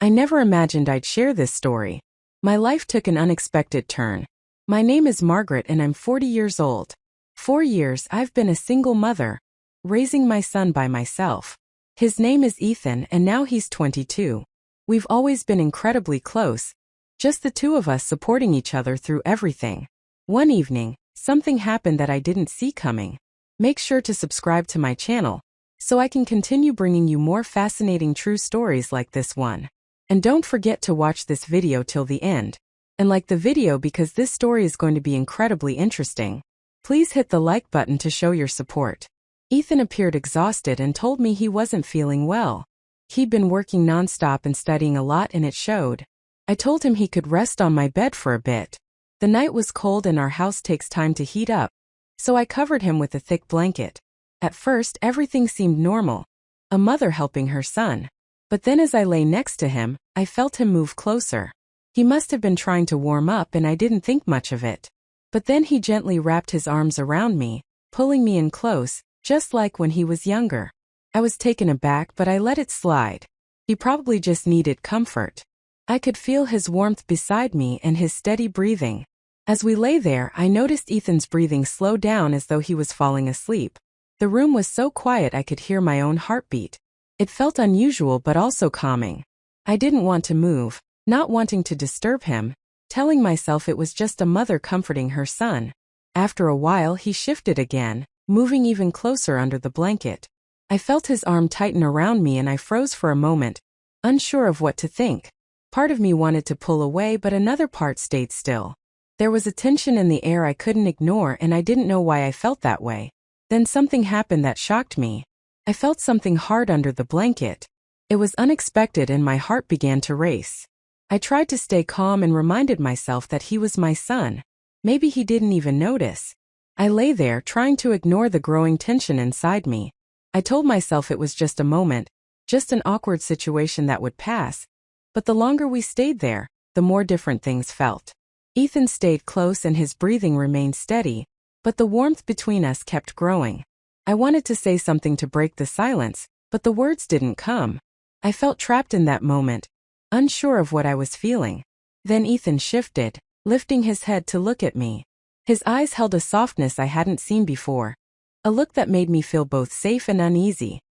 I never imagined I'd share this story. My life took an unexpected turn. My name is Margaret and I'm 40 years old. 4 years I've been a single mother, raising my son by myself. His name is Ethan and now he's 22. We've always been incredibly close, just the two of us supporting each other through everything. One evening, something happened that I didn't see coming. Make sure to subscribe to my channel, so I can continue bringing you more fascinating true stories like this one. And don't forget to watch this video till the end. And like the video because this story is going to be incredibly interesting. Please hit the like button to show your support. Ethan appeared exhausted and told me he wasn't feeling well. He'd been working nonstop and studying a lot and it showed. I told him he could rest on my bed for a bit. The night was cold and our house takes time to heat up, so I covered him with a thick blanket. At first everything seemed normal. A mother helping her son. But then as I lay next to him, I felt him move closer. He must have been trying to warm up and I didn't think much of it. But then he gently wrapped his arms around me, pulling me in close, just like when he was younger. I was taken aback but I let it slide. He probably just needed comfort. I could feel his warmth beside me and his steady breathing. As we lay there, I noticed Ethan's breathing slow down as though he was falling asleep. The room was so quiet I could hear my own heartbeat. It felt unusual but also calming. I didn't want to move, not wanting to disturb him, telling myself it was just a mother comforting her son. After a while he shifted again, moving even closer under the blanket. I felt his arm tighten around me and I froze for a moment, unsure of what to think. Part of me wanted to pull away but another part stayed still. There was a tension in the air I couldn't ignore and I didn't know why I felt that way. Then something happened that shocked me. I felt something hard under the blanket. It was unexpected and my heart began to race. I tried to stay calm and reminded myself that he was my son. Maybe he didn't even notice. I lay there trying to ignore the growing tension inside me. I told myself it was just a moment, just an awkward situation that would pass. But the longer we stayed there, the more different things felt. Ethan stayed close and his breathing remained steady, but the warmth between us kept growing. I wanted to say something to break the silence, but the words didn't come. I felt trapped in that moment, unsure of what I was feeling. Then Ethan shifted, lifting his head to look at me. His eyes held a softness I hadn't seen before, a look that made me feel both safe and uneasy.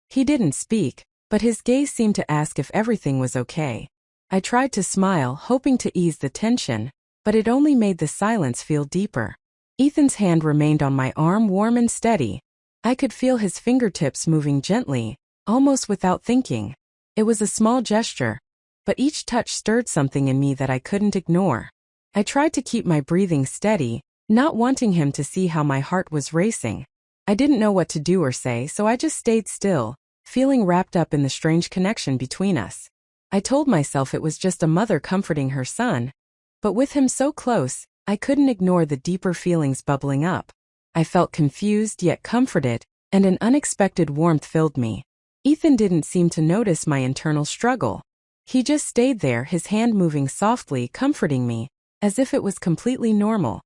He didn't speak, but his gaze seemed to ask if everything was okay. I tried to smile, hoping to ease the tension, but it only made the silence feel deeper. Ethan's hand remained on my arm, warm and steady. I could feel his fingertips moving gently, almost without thinking. It was a small gesture, but each touch stirred something in me that I couldn't ignore. I tried to keep my breathing steady, not wanting him to see how my heart was racing. I didn't know what to do or say, so I just stayed still, feeling wrapped up in the strange connection between us. I told myself it was just a mother comforting her son, but with him so close, I couldn't ignore the deeper feelings bubbling up. I felt confused yet comforted, and an unexpected warmth filled me. Ethan didn't seem to notice my internal struggle. He just stayed there, his hand moving softly, comforting me, as if it was completely normal.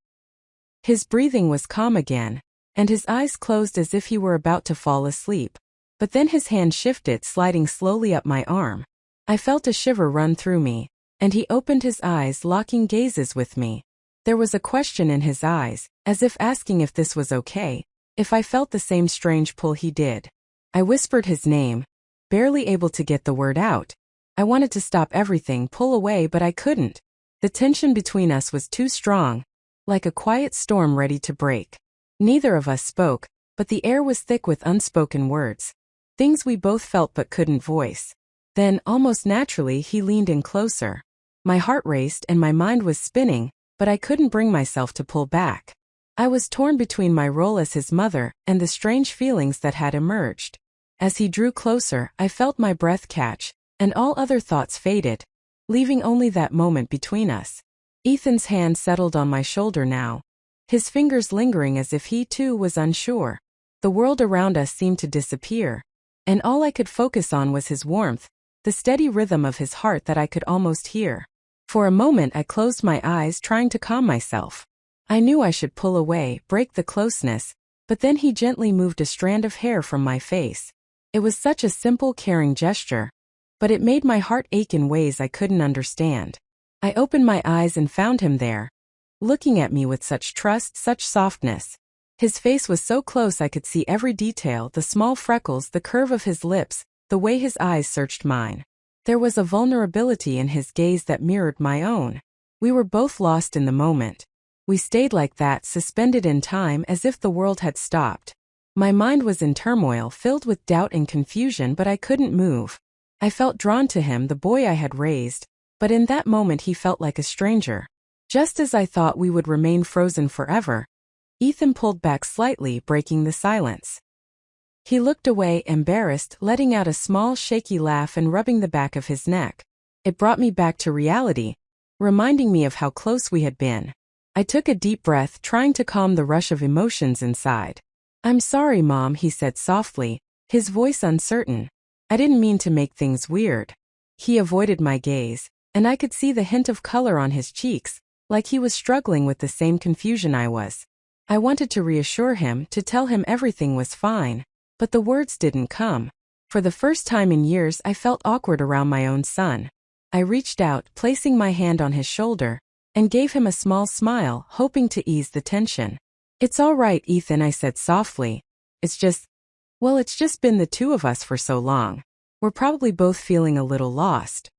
His breathing was calm again, and his eyes closed as if he were about to fall asleep. But then his hand shifted, sliding slowly up my arm. I felt a shiver run through me, and he opened his eyes, locking gazes with me. There was a question in his eyes, as if asking if this was okay, if I felt the same strange pull he did. I whispered his name, barely able to get the word out. I wanted to stop everything, pull away, but I couldn't. The tension between us was too strong, like a quiet storm ready to break. Neither of us spoke, but the air was thick with unspoken words, things we both felt but couldn't voice. Then, almost naturally, he leaned in closer. My heart raced and my mind was spinning, but I couldn't bring myself to pull back. I was torn between my role as his mother and the strange feelings that had emerged. As he drew closer, I felt my breath catch, and all other thoughts faded, leaving only that moment between us. Ethan's hand settled on my shoulder now, his fingers lingering as if he too was unsure. The world around us seemed to disappear, and all I could focus on was his warmth, the steady rhythm of his heart that I could almost hear. For a moment I closed my eyes, trying to calm myself. I knew I should pull away, break the closeness, but then he gently moved a strand of hair from my face. It was such a simple, caring gesture, but it made my heart ache in ways I couldn't understand. I opened my eyes and found him there, looking at me with such trust, such softness. His face was so close I could see every detail, the small freckles, the curve of his lips, the way his eyes searched mine. There was a vulnerability in his gaze that mirrored my own. We were both lost in the moment. We stayed like that, suspended in time, as if the world had stopped. My mind was in turmoil, filled with doubt and confusion, but I couldn't move. I felt drawn to him, the boy I had raised, but in that moment he felt like a stranger. Just as I thought we would remain frozen forever, Ethan pulled back slightly, breaking the silence. He looked away, embarrassed, letting out a small, shaky laugh and rubbing the back of his neck. It brought me back to reality, reminding me of how close we had been. I took a deep breath, trying to calm the rush of emotions inside. "I'm sorry, Mom," he said softly, his voice uncertain. "I didn't mean to make things weird." He avoided my gaze, and I could see the hint of color on his cheeks, like he was struggling with the same confusion I was. I wanted to reassure him, to tell him everything was fine, but the words didn't come. For the first time in years, I felt awkward around my own son. I reached out, placing my hand on his shoulder, and gave him a small smile, hoping to ease the tension. "It's all right, Ethan," I said softly. It's just been the two of us for so long. We're probably both feeling a little lost."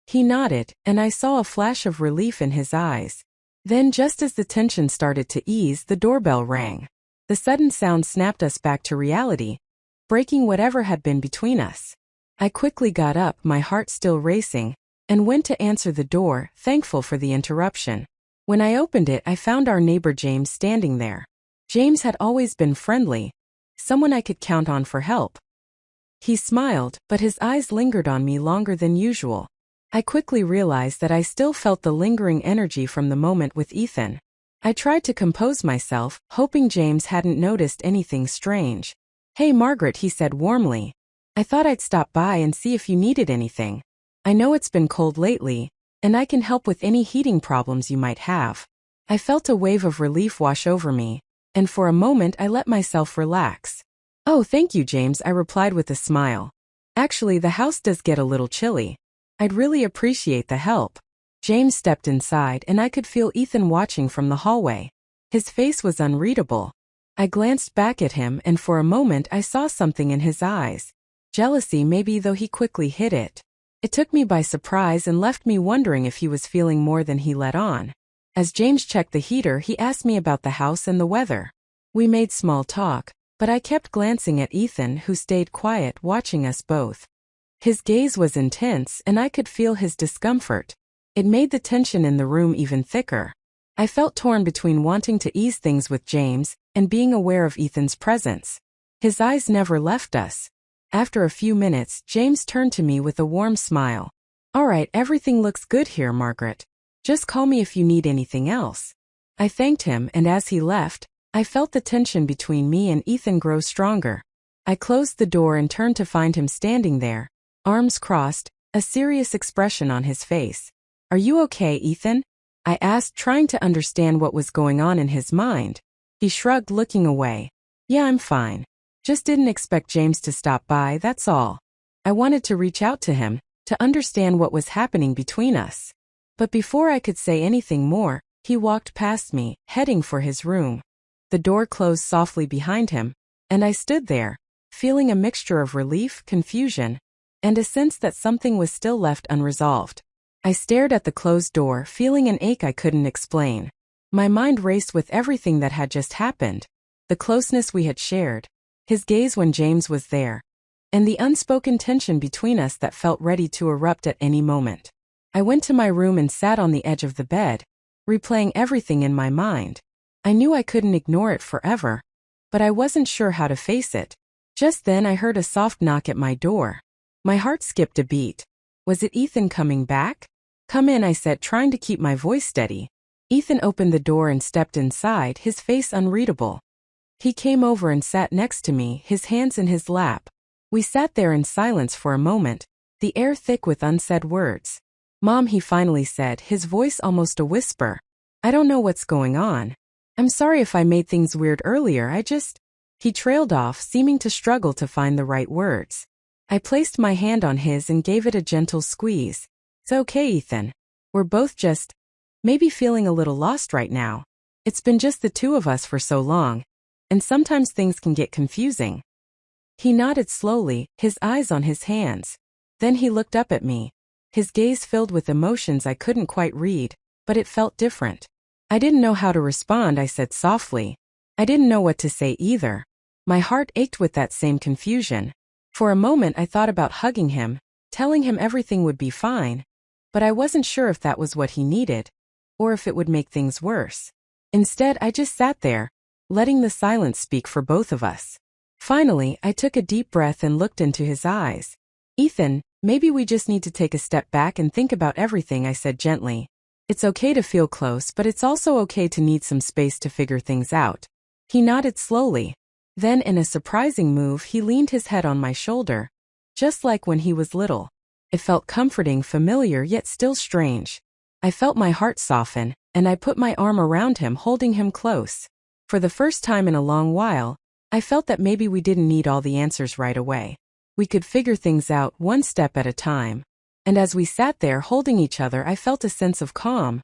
He nodded, and I saw a flash of relief in his eyes. Then, just as the tension started to ease, the doorbell rang. The sudden sound snapped us back to reality, breaking whatever had been between us. I quickly got up, my heart still racing, and went to answer the door, thankful for the interruption. When I opened it, I found our neighbor James standing there. James had always been friendly, someone I could count on for help. He smiled, but his eyes lingered on me longer than usual. I quickly realized that I still felt the lingering energy from the moment with Ethan. I tried to compose myself, hoping James hadn't noticed anything strange. "Hey, Margaret," he said warmly. "I thought I'd stop by and see if you needed anything. I know it's been cold lately, and I can help with any heating problems you might have." I felt a wave of relief wash over me, and for a moment I let myself relax. "Oh, thank you, James," I replied with a smile. "Actually, the house does get a little chilly. I'd really appreciate the help." James stepped inside, and I could feel Ethan watching from the hallway. His face was unreadable. I glanced back at him, and for a moment I saw something in his eyes. Jealousy maybe, though he quickly hid it. It took me by surprise and left me wondering if he was feeling more than he let on. As James checked the heater, he asked me about the house and the weather. We made small talk, but I kept glancing at Ethan, who stayed quiet, watching us both. His gaze was intense, and I could feel his discomfort. It made the tension in the room even thicker. I felt torn between wanting to ease things with James and being aware of Ethan's presence. His eyes never left us. After a few minutes, James turned to me with a warm smile. "All right, everything looks good here, Margaret. Just call me if you need anything else." I thanked him, and as he left, I felt the tension between me and Ethan grow stronger. I closed the door and turned to find him standing there, arms crossed, a serious expression on his face. "Are you okay, Ethan?" I asked, trying to understand what was going on in his mind. He shrugged, looking away. "Yeah, I'm fine. Just didn't expect James to stop by, that's all." I wanted to reach out to him, to understand what was happening between us. But before I could say anything more, he walked past me, heading for his room. The door closed softly behind him, and I stood there, feeling a mixture of relief, confusion, and a sense that something was still left unresolved. I stared at the closed door, feeling an ache I couldn't explain. My mind raced with everything that had just happened. The closeness we had shared, his gaze when James was there, and the unspoken tension between us that felt ready to erupt at any moment. I went to my room and sat on the edge of the bed, replaying everything in my mind. I knew I couldn't ignore it forever, but I wasn't sure how to face it. Just then I heard a soft knock at my door. My heart skipped a beat. Was it Ethan coming back? "Come in," I said, trying to keep my voice steady. Ethan opened the door and stepped inside, his face unreadable. He came over and sat next to me, his hands in his lap. We sat there in silence for a moment, the air thick with unsaid words. "Mom," he finally said, his voice almost a whisper. "I don't know what's going on. I'm sorry if I made things weird earlier, He trailed off, seeming to struggle to find the right words. I placed my hand on his and gave it a gentle squeeze. It's okay, Ethan. We're both just, maybe feeling a little lost right now. It's been just the two of us for so long, and sometimes things can get confusing. He nodded slowly, his eyes on his hands. Then he looked up at me, his gaze filled with emotions I couldn't quite read, but it felt different. I didn't know how to respond, I said softly. I didn't know what to say either. My heart ached with that same confusion. For a moment I thought about hugging him, telling him everything would be fine, but I wasn't sure if that was what he needed, or if it would make things worse. Instead, I just sat there, letting the silence speak for both of us. Finally, I took a deep breath and looked into his eyes. Ethan, maybe we just need to take a step back and think about everything, I said gently. It's okay to feel close, but it's also okay to need some space to figure things out. He nodded slowly. Then, in a surprising move, he leaned his head on my shoulder, just like when he was little. It felt comforting, familiar, yet still strange. I felt my heart soften, and I put my arm around him, holding him close. For the first time in a long while, I felt that maybe we didn't need all the answers right away. We could figure things out one step at a time. And as we sat there holding each other, I felt a sense of calm,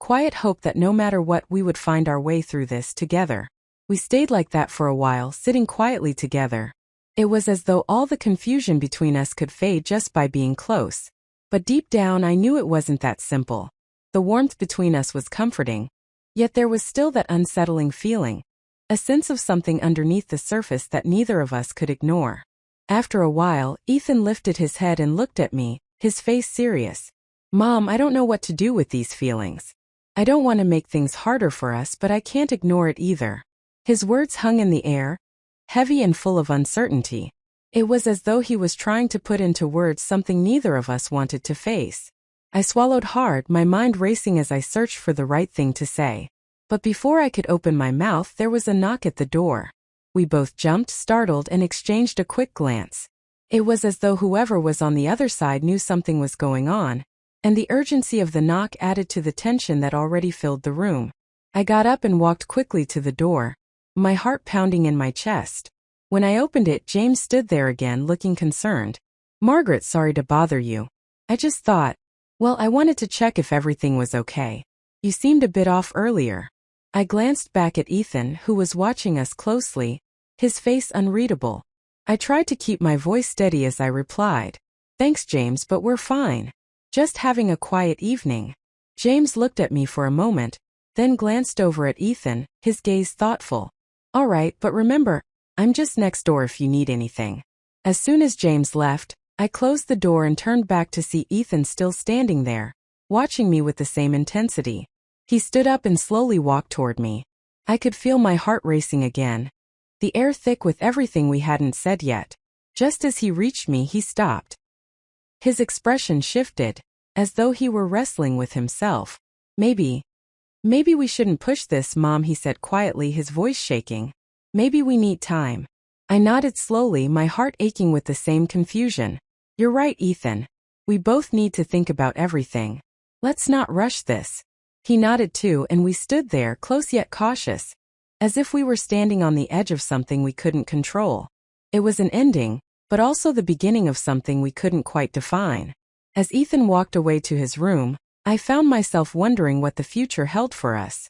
quiet hope that no matter what, we would find our way through this together. We stayed like that for a while, sitting quietly together. It was as though all the confusion between us could fade just by being close. But deep down I knew it wasn't that simple. The warmth between us was comforting, yet there was still that unsettling feeling, a sense of something underneath the surface that neither of us could ignore. After a while, Ethan lifted his head and looked at me, his face serious. Mom, I don't know what to do with these feelings. I don't want to make things harder for us, but I can't ignore it either. His words hung in the air, heavy and full of uncertainty. It was as though he was trying to put into words something neither of us wanted to face. I swallowed hard, my mind racing as I searched for the right thing to say. But before I could open my mouth, there was a knock at the door. We both jumped, startled, and exchanged a quick glance. It was as though whoever was on the other side knew something was going on, and the urgency of the knock added to the tension that already filled the room. I got up and walked quickly to the door, my heart pounding in my chest. When I opened it, James stood there again, looking concerned. Margaret, sorry to bother you. I just thought, well, I wanted to check if everything was okay. You seemed a bit off earlier. I glanced back at Ethan, who was watching us closely, his face unreadable. I tried to keep my voice steady as I replied. Thanks, James, but we're fine. Just having a quiet evening. James looked at me for a moment, then glanced over at Ethan, his gaze thoughtful. All right, but remember, I'm just next door if you need anything. As soon as James left, I closed the door and turned back to see Ethan still standing there, watching me with the same intensity. He stood up and slowly walked toward me. I could feel my heart racing again, the air thick with everything we hadn't said yet. Just as he reached me, he stopped. His expression shifted, as though he were wrestling with himself. Maybe we shouldn't push this, Mom, he said quietly, his voice shaking. Maybe we need time. I nodded slowly, my heart aching with the same confusion. You're right, Ethan. We both need to think about everything. Let's not rush this. He nodded too, and we stood there, close yet cautious, as if we were standing on the edge of something we couldn't control. It was an ending, but also the beginning of something we couldn't quite define. As Ethan walked away to his room, I found myself wondering what the future held for us.